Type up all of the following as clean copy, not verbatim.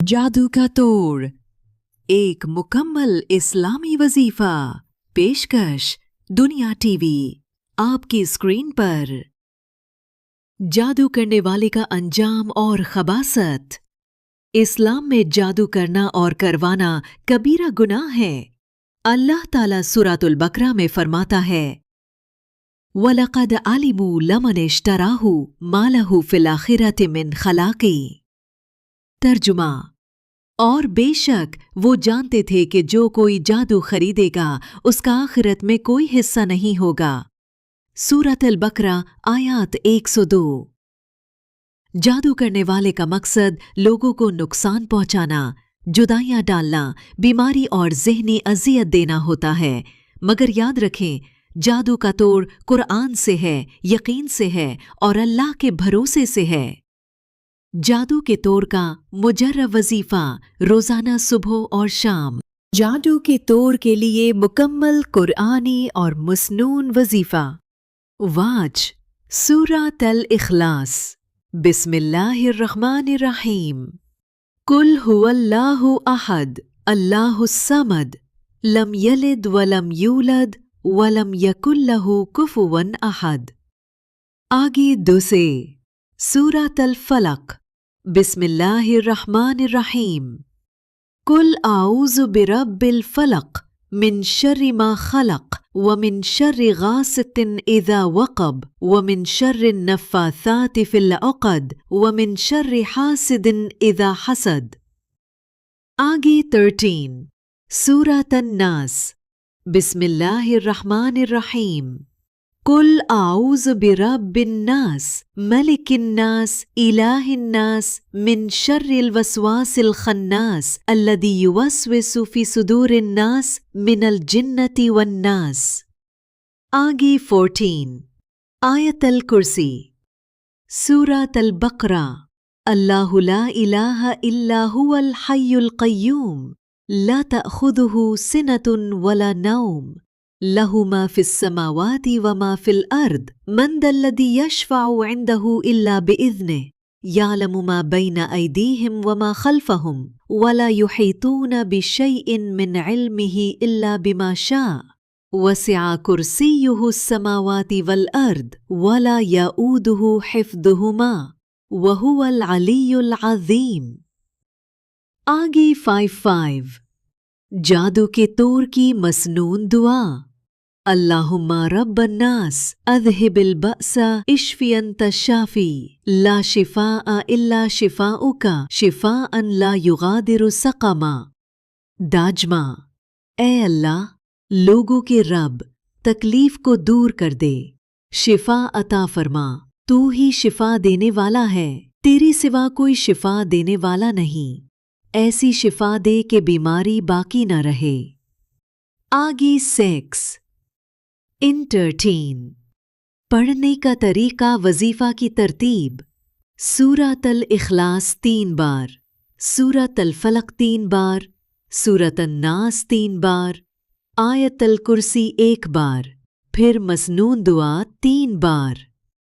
जादू का तोड़, एक मुकम्मल इस्लामी वजीफा। पेशकश दुनिया टीवी, आपकी स्क्रीन पर। जादू करने वाले का अंजाम और खबासत। इस्लाम में जादू करना और करवाना कबीरा गुनाह है। अल्लाह ताला सूरतुल बकरा में फरमाता है, वलक़द अलिमू लमन इश्तराहु मा लहु फ़िल आखिरति मिन खलाक़ी। तर्जुमा, और बेशक वो जानते थे कि जो कोई जादू खरीदेगा उसका आखिरत में कोई हिस्सा नहीं होगा। सूरत अल बकरा आयात 102। जादू करने वाले का मकसद लोगों को नुकसान पहुंचाना, जुदाइयां डालना, बीमारी और ज़हनी अज़ियत देना होता है। मगर याद रखें, जादू का तोड़ कुरान से है, यकीन से है और अल्लाह के भरोसे से है। जादू के तोड़ का मुजर्रब वजीफा रोजाना सुबह और शाम। जादू के तोड़ के लिए मुकम्मल कुरानी और मसनून वजीफा। वाज सूरत अल इखलास। बिस्मिल्लाहिर्रहमानिर्रहीम। कुल हुवल्लाहु अहद अल्लाहुस समद लम यलिद वलम यूलद वलम यकुल लहु कुफुवन अहद। आगे दूसरे सूरत अल फलक। बिस्मिल्लाहिर्रहमानिर्रहीम। कुल आऊज़ु बिरब्बिल फलक मिन शर्रि मा खलक व मिन शर्रि गासिकिन इज़ा वक़ब व मिन शर्रि नफ़्फ़ाथाति फ़िल उक़द व मिन शर्रि हासिदिन इज़ा हसद। आगे 13 सूरत अन्नास। बिस्मिल्लाहिर्रहमानिर्रहीम। कुल आऊज़ु बिरब्बिन्नास मलिकिन्नास इलाहिन्नास मिन शर्रिल वस्वासिल खन्नास अल्लज़ी युवस्विसु फ़ी सुदूरिन्नास मिनल जिन्नति वन्नास। आगे 14 आयतल कुर्सी। सूरत अल बकरा। अल्लाहु ला इलाहा इल्ला हुवल हय्युल क़य्यूम ला तअख़ुज़ुहु सिनतुन वला नौम लहु मा फ़िस समावाति व मा फ़िल अर्द मन दल्लज़ी यशफ़अु इंदहु इल्ला बिइज़्निहि यअलमु मा बैन अयदीहिम व मा ख़ल्फ़हुम वला युहीतून बिशैइन मिन इल्मिहि इल्ला बिमा शाअ वसिअ कुर्सियुहुस समावाति वल अर्द वला यऊदुहु हिफ़्ज़ुहुमा व हुवल अलियुल अज़ीम। आगे 5 जादू के तोड़ की मसनून दुआ। अल्लाहुम्मा रब्बन्नास अज़हिबिल बअसा इश्फ़ि अंत शाफ़ी ला शिफ़ाअ इल्ला शिफ़ाउका शिफ़ाअन ला युगादिरु सक़मा। दाजमा, ए अल्लाह, लोगों के रब, तकलीफ को दूर कर दे, शिफ़ा अता फरमा। तू ही शिफ़ा देने वाला है, तेरे सिवा कोई शिफ़ा देने वाला नहीं। ऐसी शिफ़ा दे कि बीमारी बाकी न रहे। आगे 6 इंटरटेन। पढ़ने का तरीका, वजीफा की तरतीब। सूरत अल इखलास 3 बार, सूरत अल फलक 3 बार, सूरत अन्नास 3 बार, आयत अल कुर्सी 1 बार, फिर मसनून दुआ 3 बार।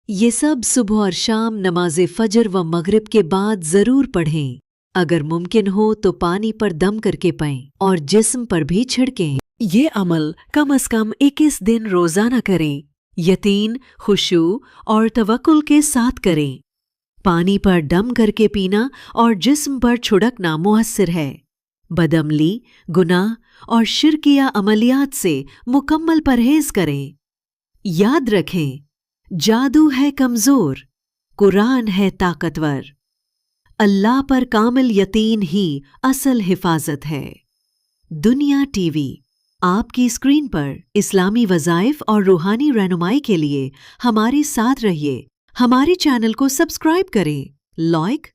ये सब सुबह और शाम नमाज फजर व मगरिब के बाद ज़रूर पढ़ें। अगर मुमकिन हो तो पानी पर दम करके पढ़ें और जिस्म पर भी छिड़कें। ये अमल कम से कम 21 दिन रोज़ाना करें। यकीन, खुशू और तवक्कुल के साथ करें। पानी पर दम करके पीना और जिस्म पर छिड़कना मुअस्सिर है। बदअमली, गुनाह और शिर्किया अमलियात से मुकम्मल परहेज़ करें। याद रखें, जादू है कमज़ोर, कुरान है ताकतवर। अल्लाह पर कामिल यकीन ही असल हिफाजत है। दुनिया टीवी, आपकी स्क्रीन पर इस्लामी वज़ाइफ और रूहानी रहनुमाई के लिए हमारे साथ रहिए। हमारे चैनल को सब्सक्राइब करें, लाइक